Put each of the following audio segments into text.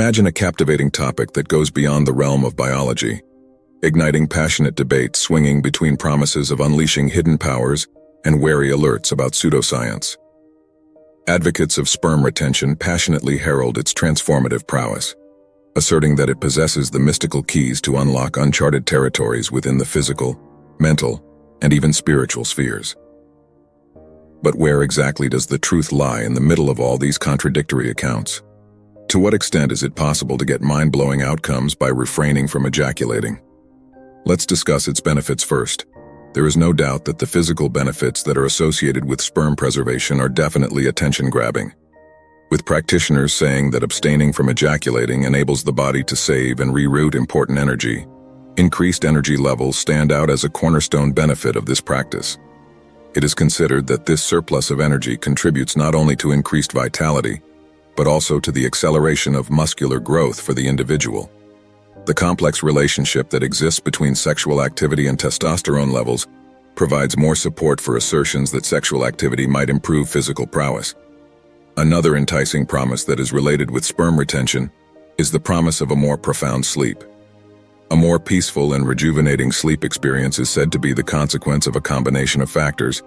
Imagine a captivating topic that goes beyond the realm of biology, igniting passionate debate swinging between promises of unleashing hidden powers and wary alerts about pseudoscience. Advocates of sperm retention passionately herald its transformative prowess, asserting that it possesses the mystical keys to unlock uncharted territories within the physical, mental, and even spiritual spheres. But where exactly does the truth lie in the middle of all these contradictory accounts? To what extent is it possible to get mind-blowing outcomes by refraining from ejaculating? Let's discuss its benefits first. There is no doubt that the physical benefits that are associated with sperm preservation are definitely attention-grabbing, with practitioners saying that abstaining from ejaculating enables the body to save and reroute important energy. Increased energy levels stand out as a cornerstone benefit of this practice. It is considered that this surplus of energy contributes not only to increased vitality, but also to the acceleration of muscular growth for the individual. The complex relationship that exists between sexual activity and testosterone levels provides more support for assertions that sexual activity might improve physical prowess. Another enticing promise that is related with sperm retention is the promise of a more profound sleep. A more peaceful and rejuvenating sleep experience is said to be the consequence of a combination of factors,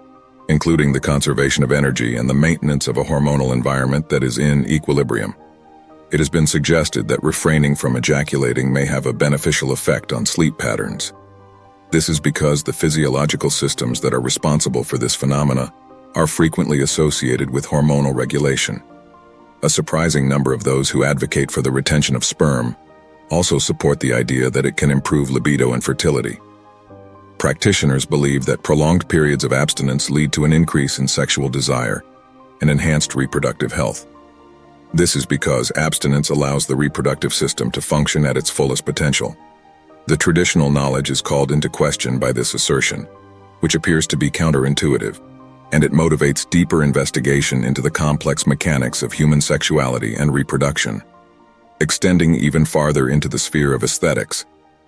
including the conservation of energy and the maintenance of a hormonal environment that is in equilibrium. It has been suggested that refraining from ejaculating may have a beneficial effect on sleep patterns. This is because the physiological systems that are responsible for this phenomena are frequently associated with hormonal regulation. A surprising number of those who advocate for the retention of sperm also support the idea that it can improve libido and fertility. Practitioners believe that prolonged periods of abstinence lead to an increase in sexual desire and enhanced reproductive health. This is because abstinence allows the reproductive system to function at its fullest potential. The traditional knowledge is called into question by this assertion, which appears to be counterintuitive, and it motivates deeper investigation into the complex mechanics of human sexuality and reproduction. Extending even farther into the sphere of aesthetics,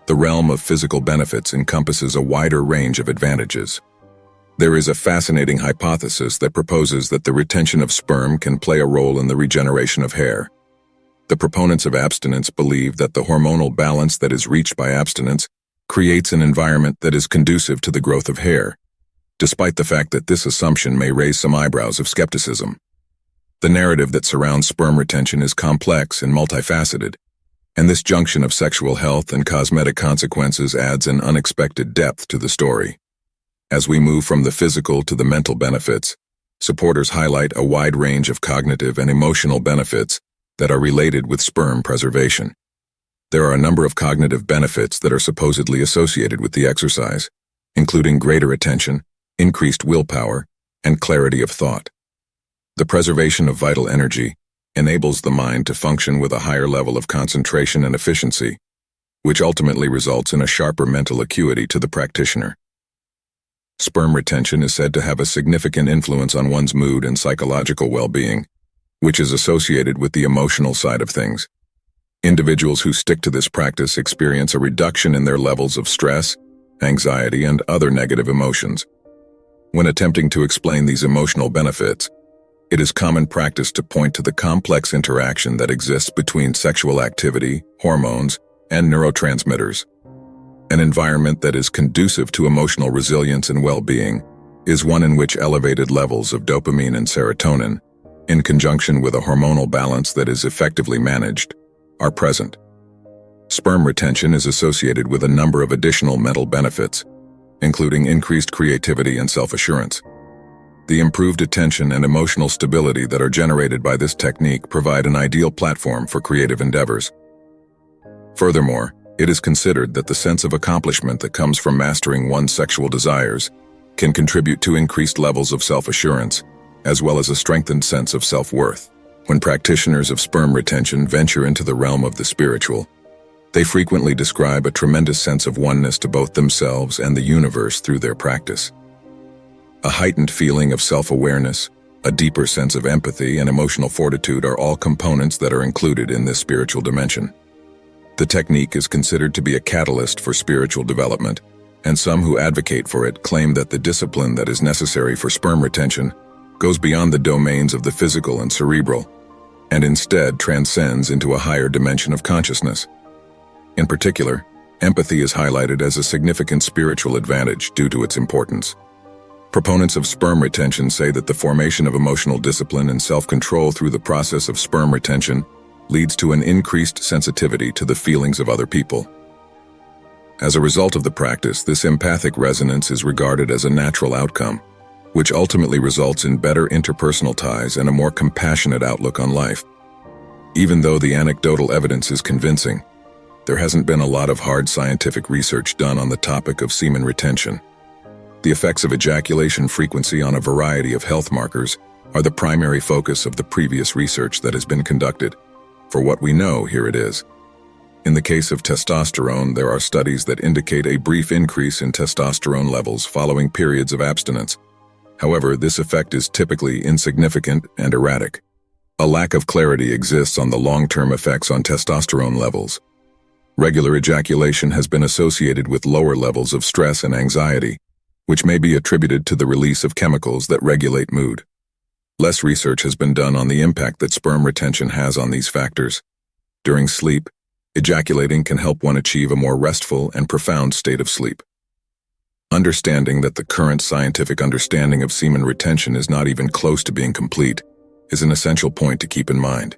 the realm of physical benefits encompasses a wider range of advantages. There is a fascinating hypothesis that proposes that the retention of sperm can play a role in the regeneration of hair. The proponents of abstinence believe that the hormonal balance that is reached by abstinence creates an environment that is conducive to the growth of hair, despite the fact that this assumption may raise some eyebrows of skepticism. The narrative that surrounds sperm retention is complex and multifaceted, and this junction of sexual health and cosmetic consequences adds an unexpected depth to the story. As we move from the physical to the mental benefits, supporters highlight a wide range of cognitive and emotional benefits that are related with sperm preservation. There are a number of cognitive benefits that are supposedly associated with the exercise, including greater attention, increased willpower, and clarity of thought. The preservation of vital energy enables the mind to function with a higher level of concentration and efficiency, which ultimately results in a sharper mental acuity to the practitioner. Sperm retention is said to have a significant influence on one's mood and psychological well-being, which is associated with the emotional side of things. Individuals who stick to this practice experience a reduction in their levels of stress, anxiety, and other negative emotions. When attempting to explain these emotional benefits, it is common practice to point to the complex interaction that exists between sexual activity, hormones, and neurotransmitters. An environment that is conducive to emotional resilience and well-being is one in which elevated levels of dopamine and serotonin, in conjunction with a hormonal balance that is effectively managed, are present. Sperm retention is associated with a number of additional mental benefits, including increased creativity and self-assurance. The improved attention and emotional stability that are generated by this technique provide an ideal platform for creative endeavors. Furthermore, it is considered that the sense of accomplishment that comes from mastering one's sexual desires can contribute to increased levels of self-assurance, as well as a strengthened sense of self-worth. When practitioners of sperm retention venture into the realm of the spiritual, they frequently describe a tremendous sense of oneness to both themselves and the universe through their practice. A heightened feeling of self-awareness, a deeper sense of empathy, and emotional fortitude are all components that are included in this spiritual dimension. The technique is considered to be a catalyst for spiritual development, and some who advocate for it claim that the discipline that is necessary for sperm retention goes beyond the domains of the physical and cerebral. and instead transcends into a higher dimension of consciousness. In particular, empathy is highlighted as a significant spiritual advantage due to its importance. Proponents of sperm retention say that the formation of emotional discipline and self-control through the process of sperm retention leads to an increased sensitivity to the feelings of other people. As a result of the practice, this empathic resonance is regarded as a natural outcome, which ultimately results in better interpersonal ties and a more compassionate outlook on life. Even though the anecdotal evidence is convincing, there hasn't been a lot of hard scientific research done on the topic of semen retention. The effects of ejaculation frequency on a variety of health markers are the primary focus of the previous research that has been conducted. For what we know, here it is. In the case of testosterone, there are studies that indicate a brief increase in testosterone levels following periods of abstinence. However, this effect is typically insignificant and erratic. A lack of clarity exists on the long-term effects on testosterone levels. Regular ejaculation has been associated with lower levels of stress and anxiety, which may be attributed to the release of chemicals that regulate mood. Less research has been done on the impact that sperm retention has on these factors. During sleep, ejaculating can help one achieve a more restful and profound state of sleep. Understanding that the current scientific understanding of semen retention is not even close to being complete is an essential point to keep in mind.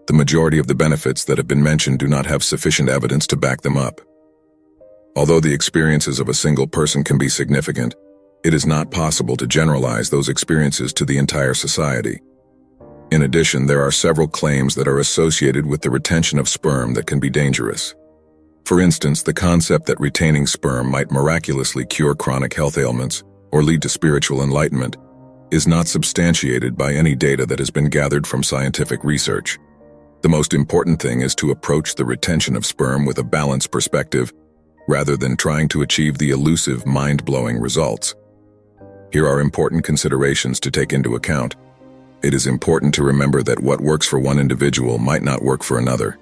The majority of the benefits that have been mentioned do not have sufficient evidence to back them up. Although the experiences of a single person can be significant, it is not possible to generalize those experiences to the entire society. In addition, there are several claims that are associated with the retention of sperm that can be dangerous. For instance, the concept that retaining sperm might miraculously cure chronic health ailments or lead to spiritual enlightenment is not substantiated by any data that has been gathered from scientific research. The most important thing is to approach the retention of sperm with a balanced perspective rather than trying to achieve the elusive, mind-blowing results. Here are important considerations to take into account. It is important to remember that what works for one individual might not work for another.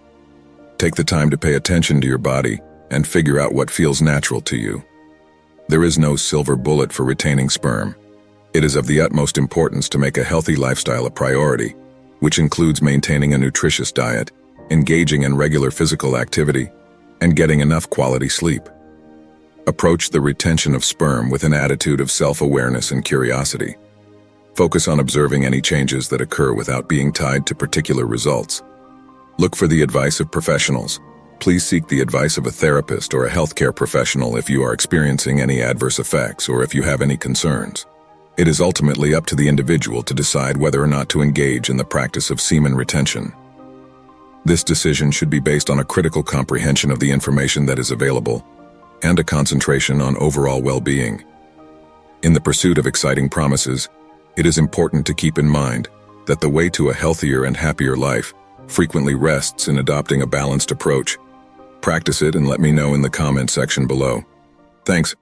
Take the time to pay attention to your body and figure out what feels natural to you. There is no silver bullet for retaining sperm. It is of the utmost importance to make a healthy lifestyle a priority, which includes maintaining a nutritious diet, engaging in regular physical activity, and getting enough quality sleep. Approach the retention of sperm with an attitude of self-awareness and curiosity. Focus on observing any changes that occur without being tied to particular results. Look for the advice of professionals. Please seek the advice of a therapist or a healthcare professional if you are experiencing any adverse effects or if you have any concerns. It is ultimately up to the individual to decide whether or not to engage in the practice of semen retention. This decision should be based on a critical comprehension of the information that is available and a concentration on overall well-being. In the pursuit of exciting promises, it is important to keep in mind that the way to a healthier and happier life frequently rests in adopting a balanced approach. Practice it and let me know in the comment section below. Thanks.